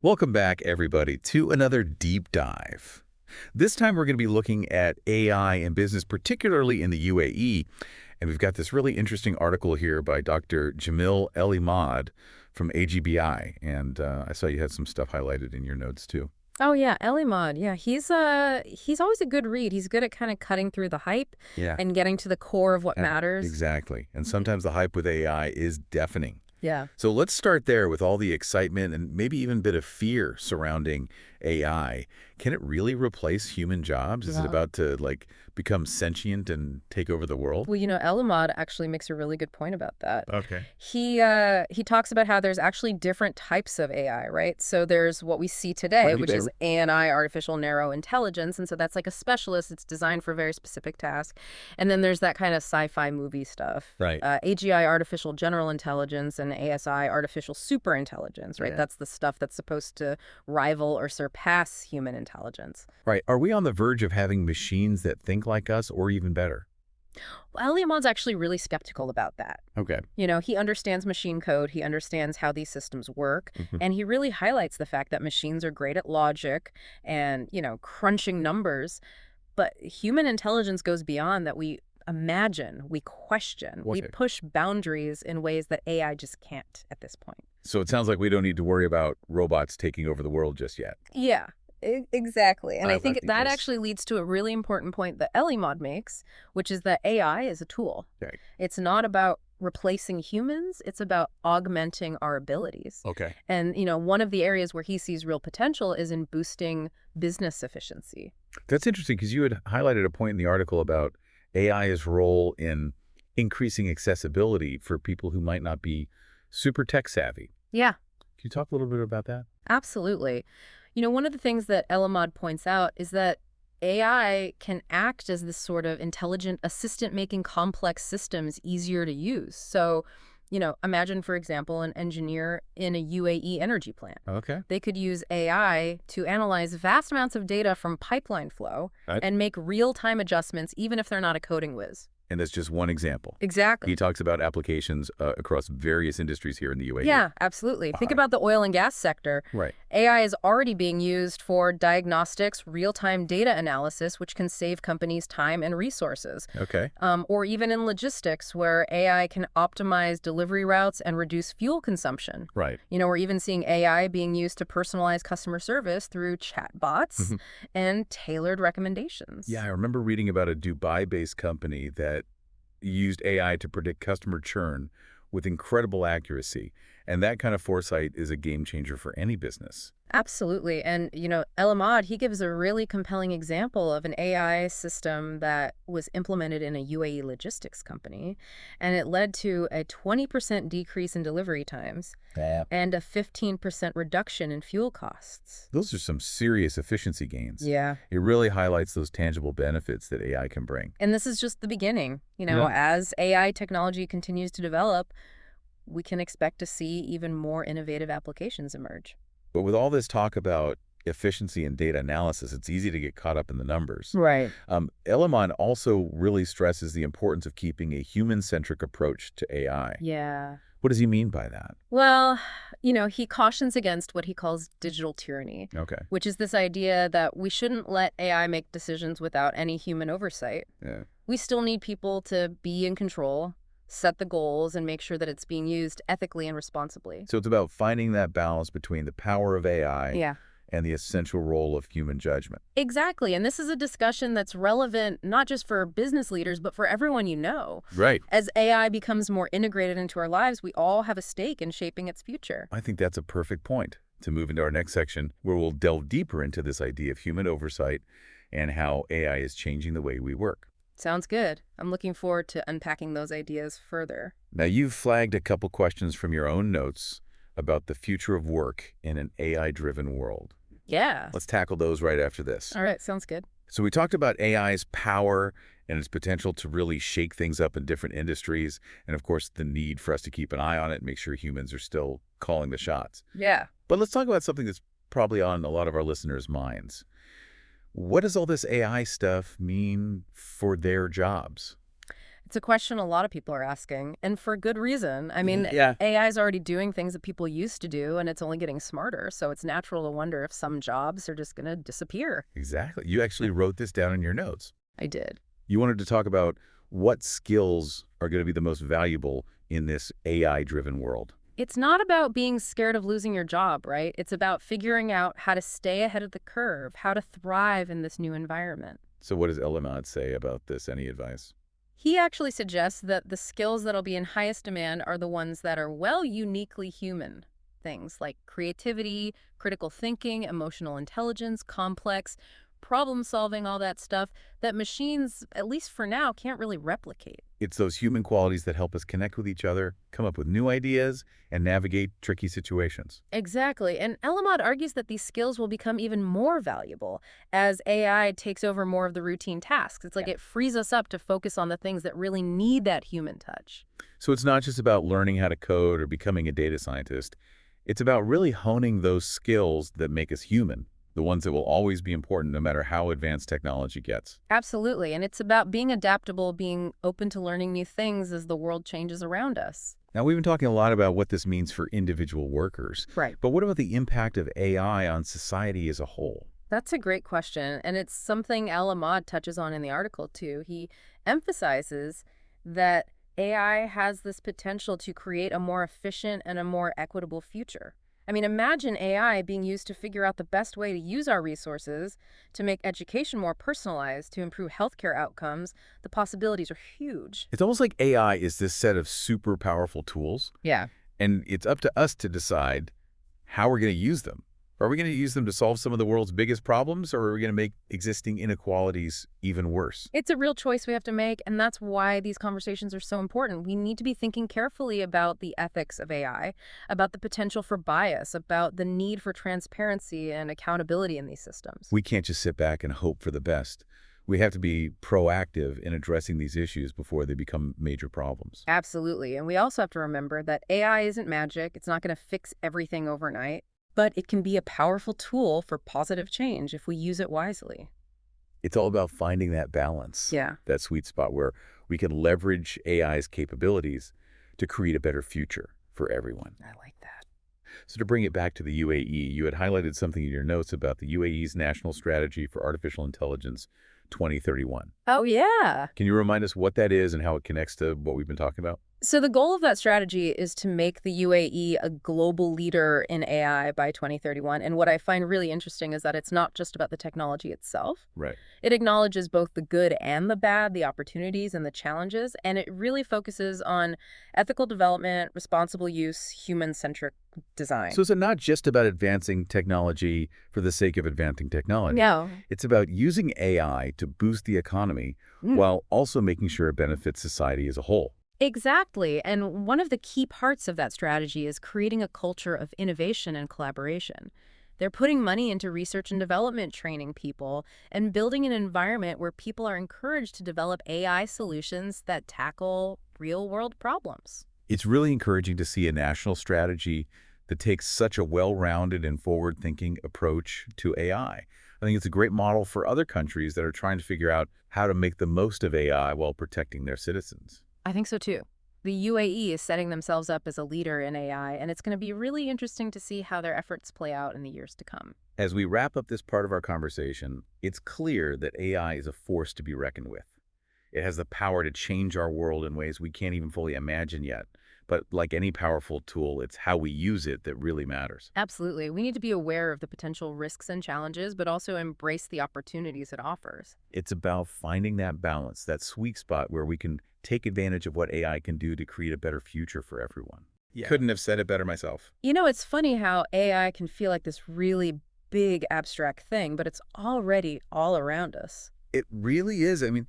Welcome back, everybody, to another deep dive. This time we're going to be looking at AI in business, particularly in the UAE. And we've got this really interesting article here by Dr. Jamil El-Imad from AGBI. And I saw you had some stuff highlighted in your notes, too. Oh yeah, Elimad. Yeah, he's always a good read. He's good at kind of cutting through the hype Yeah, and getting to the core of what matters. exactly. And sometimes the hype with AI is deafening. Yeah. So let's start there with all the excitement and maybe even a bit of fear surrounding AI. Can it really replace human jobs? Is it Well, about to become sentient and take over the world? well, Elimad actually makes a really good point about that. Okay. He talks about how there's actually different types of AI, right? So there's what we see today, Right. which is ANI, artificial narrow intelligence, and so that's like a specialist. It's designed for a very specific task. And then there's that kind of sci-fi movie stuff. Right. AGI, artificial general intelligence, and ASI, artificial super intelligence, right? Yeah. That's the stuff that's supposed to rival or surpass human intelligence. Right. Are we on the verge of having machines that think like us or even better? Well, Eliamon's actually really skeptical about that. Okay. He understands machine code, he understands how these systems work, Mhm. and he really highlights the fact that machines are great at logic and, crunching numbers, but human intelligence goes beyond that. We imagine, we question, we Okay. push boundaries in ways that AI just can't at this point. So it sounds like we don't need to worry about robots taking over the world just yet. Yeah, exactly. And I think that Yes. actually leads to a really important point that Elimod makes, which is that AI is a tool. Right. It's not about replacing humans, it's about augmenting our abilities. Okay. And, one of the areas where he sees real potential is in boosting business efficiency. That's interesting because you had highlighted a point in the article about AI's role in increasing accessibility for people who might not be super tech savvy. Yeah, Can you talk a little bit about that? absolutely. One of the things that Elamad points out is that AI can act as this sort of intelligent assistant, making complex systems easier to use. So, imagine, for example, an engineer in a UAE energy plant. Okay. They could use AI to analyze vast amounts of data from pipeline flow Right. and make real-time adjustments, even if they're not a coding whiz. And that's just one example. Exactly. He talks about applications across various industries here in the UAE. Yeah, absolutely. Think Uh, about the oil and gas sector. right. AI is already being used for diagnostics, real-time data analysis, which can save companies time and resources. Okay. Or even in logistics, where AI can optimize delivery routes and reduce fuel consumption. Right. We're even seeing AI being used to personalize customer service through chatbots Mhm. and tailored recommendations. Yeah, I remember reading about a Dubai-based company that used AI to predict customer churn with incredible accuracy. And that kind of foresight is a game changer for any business. Absolutely. And, El Ahmad, he gives a really compelling example of an AI system that was implemented in a UAE logistics company, and it led to a 20% decrease in delivery times Yeah. and a 15% reduction in fuel costs. Those are some serious efficiency gains. Yeah. It really highlights those tangible benefits that AI can bring. And this is just the beginning. Yeah. As AI technology continues to develop, we can expect to see even more innovative applications emerge. But with all this talk about efficiency and data analysis, it's easy to get caught up in the numbers. Right. Elliman also really stresses the importance of keeping a human-centric approach to AI. Yeah. What does he mean by that? Well, he cautions against what he calls digital tyranny, Okay. which is this idea that we shouldn't let AI make decisions without any human oversight. Yeah. We still need people to be in control, set the goals, and make sure that it's being used ethically and responsibly. So it's about finding that balance between the power of AI Yeah. and the essential role of human judgment. Exactly. And this is a discussion that's relevant not just for business leaders, but for everyone you know. Right. As AI becomes more integrated into our lives, we all have a stake in shaping its future. I think that's a perfect point to move into our next section, where we'll delve deeper into this idea of human oversight and how AI is changing the way we work. Sounds good. I'm looking forward to unpacking those ideas further. Now, you've flagged a couple questions from your own notes about the future of work in an AI-driven world. Yeah. Let's tackle those right after this. All right. Sounds good. So we talked about AI's power and its potential to really shake things up in different industries, and of course, the need for us to keep an eye on it and make sure humans are still calling the shots. Yeah. But let's talk about something that's probably on a lot of our listeners' minds. What does all this AI stuff mean for their jobs? It's a question a lot of people are asking, and for good reason. I mean, Yeah. AI is already doing things that people used to do, and it's only getting smarter, so it's natural to wonder if some jobs are just going to disappear. Exactly. You actually wrote this down in your notes. I did. You wanted to talk about what skills are going to be the most valuable in this AI-driven world. It's not about being scared of losing your job, right? It's about figuring out how to stay ahead of the curve, how to thrive in this new environment. So what does Elamad say about this? Any advice? He actually suggests that the skills that'll be in highest demand are the ones that are, well, uniquely human. Things like creativity, critical thinking, emotional intelligence, complex, problem solving, all that stuff that machines, at least for now, can't really replicate. It's those human qualities that help us connect with each other, come up with new ideas, and navigate tricky situations. Exactly. And Elamad argues that these skills will become even more valuable as AI takes over more of the routine tasks. It's like it frees us up to focus on the things that really need that human touch. So it's not just about learning how to code or becoming a data scientist. It's about really honing those skills that make us human, the ones that will always be important no matter how advanced technology gets. Absolutely. And it's about being adaptable, being open to learning new things as the world changes around us. Now, we've been talking a lot about what this means for individual workers, Right. but what about the impact of AI on society as a whole? That's a great question. And it's something Al-Ahmad touches on in the article, too. He emphasizes that AI has this potential to create a more efficient and a more equitable future. I mean, imagine AI being used to figure out the best way to use our resources, to make education more personalized, to improve healthcare outcomes. The possibilities are huge. It's almost like AI is this set of super powerful tools, Yeah. and it's up to us to decide how we're going to use them. Are we going to use them to solve some of the world's biggest problems, or are we going to make existing inequalities even worse? It's a real choice we have to make, and that's why these conversations are so important. We need to be thinking carefully about the ethics of AI, about the potential for bias, about the need for transparency and accountability in these systems. We can't just sit back and hope for the best. We have to be proactive in addressing these issues before they become major problems. Absolutely. And we also have to remember that AI isn't magic. It's not going to fix everything overnight, but it can be a powerful tool for positive change if we use it wisely. It's all about finding that balance, Yeah. that sweet spot where we can leverage AI's capabilities to create a better future for everyone. I like that. So to bring it back to the UAE, you had highlighted something in your notes about the UAE's National Strategy for Artificial Intelligence 2031. Oh, yeah. Can you remind us what that is and how it connects to what we've been talking about? So the goal of that strategy is to make the UAE a global leader in AI by 2031. And what I find really interesting is that it's not just about the technology itself. Right. It acknowledges both the good and the bad, the opportunities and the challenges, and it really focuses on ethical development, responsible use, human-centric design. So is it not just about advancing technology for the sake of advancing technology? No. It's about using AI to boost the economy while also making sure it benefits society as a whole. Exactly. And one of the key parts of that strategy is creating a culture of innovation and collaboration. They're putting money into research and development, training people, and building an environment where people are encouraged to develop AI solutions that tackle real-world problems. It's really encouraging to see a national strategy that takes such a well-rounded and forward-thinking approach to AI. I think it's a great model for other countries that are trying to figure out how to make the most of AI while protecting their citizens. I think so too. The UAE is setting themselves up as a leader in AI, and it's going to be really interesting to see how their efforts play out in the years to come. As we wrap up this part of our conversation, it's clear that AI is a force to be reckoned with. It has the power to change our world in ways we can't even fully imagine yet. But like any powerful tool, it's how we use it that really matters. Absolutely. We need to be aware of the potential risks and challenges, but also embrace the opportunities it offers. It's about finding that balance, that sweet spot where we can take advantage of what AI can do to create a better future for everyone. Yeah. Couldn't have said it better myself. You know, it's funny how AI can feel like this really big abstract thing, but it's already all around us. It really is. I mean,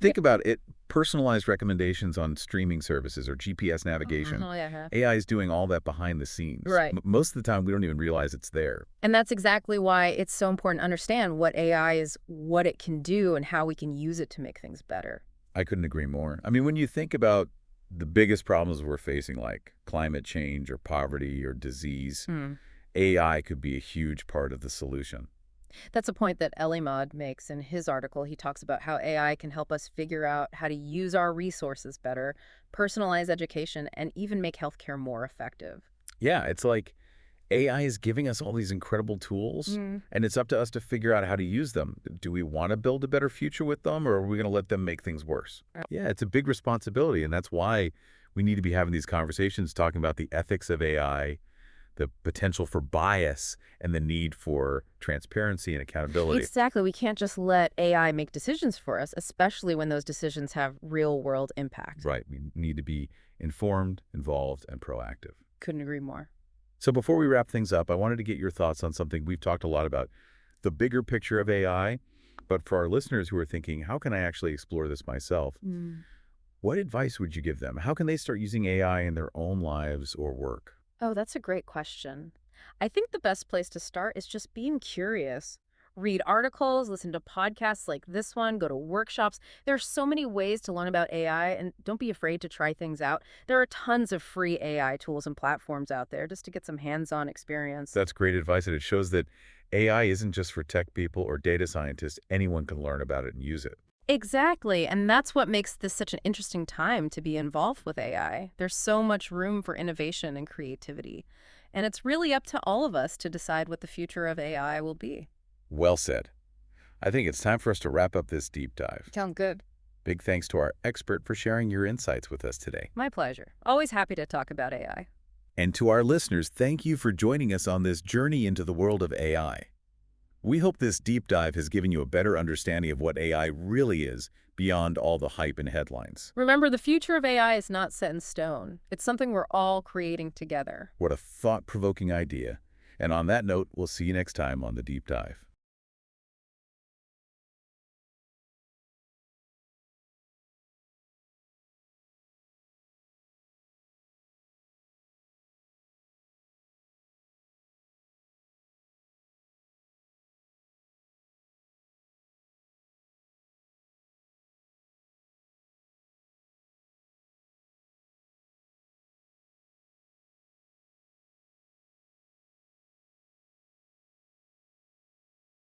think about it. Personalized recommendations on streaming services or GPS navigation. Oh, yeah. AI is doing all that behind the scenes. Right. Most of the time, we don't even realize it's there. And that's exactly why it's so important to understand what AI is, what it can do, and how we can use it to make things better. I couldn't agree more. I mean, when you think about the biggest problems we're facing, like climate change or poverty or disease, AI could be a huge part of the solution. That's a point that Elimad makes in his article. He talks about how AI can help us figure out how to use our resources better, personalize education, and even make healthcare more effective. Yeah, it's like AI is giving us all these incredible tools, Mm. and it's up to us to figure out how to use them. Do we want to build a better future with them, or are we going to let them make things worse? Yeah, it's a big responsibility, and that's why we need to be having these conversations talking about the ethics of AI, the potential for bias, and the need for transparency and accountability. Exactly. We can't just let AI make decisions for us, especially when those decisions have real-world impact. Right. We need to be informed, involved, and proactive. Couldn't agree more. So before we wrap things up, I wanted to get your thoughts on something we've talked a lot about, the bigger picture of AI. But for our listeners who are thinking, how can I actually explore this myself? Mm. What advice would you give them? How can they start using AI in their own lives or work? Oh, that's a great question. I think the best place to start is just being curious. Read articles, listen to podcasts like this one, go to workshops. There are so many ways to learn about AI, and don't be afraid to try things out. There are tons of free AI tools and platforms out there just to get some hands-on experience. That's great advice, and it shows that AI isn't just for tech people or data scientists. Anyone can learn about it and use it. Exactly, and that's what makes this such an interesting time to be involved with AI. There's so much room for innovation and creativity, and it's really up to all of us to decide what the future of AI will be. Well said. I think it's time for us to wrap up this deep dive. Sound good? Big thanks to our expert for sharing your insights with us today. My pleasure. Always happy to talk about AI. And to our listeners, thank you for joining us on this journey into the world of AI. We hope this deep dive has given you a better understanding of what AI really is beyond all the hype and headlines. Remember, the future of AI is not set in stone. It's something we're all creating together. What a thought-provoking idea. And on that note, we'll see you next time on The Deep Dive.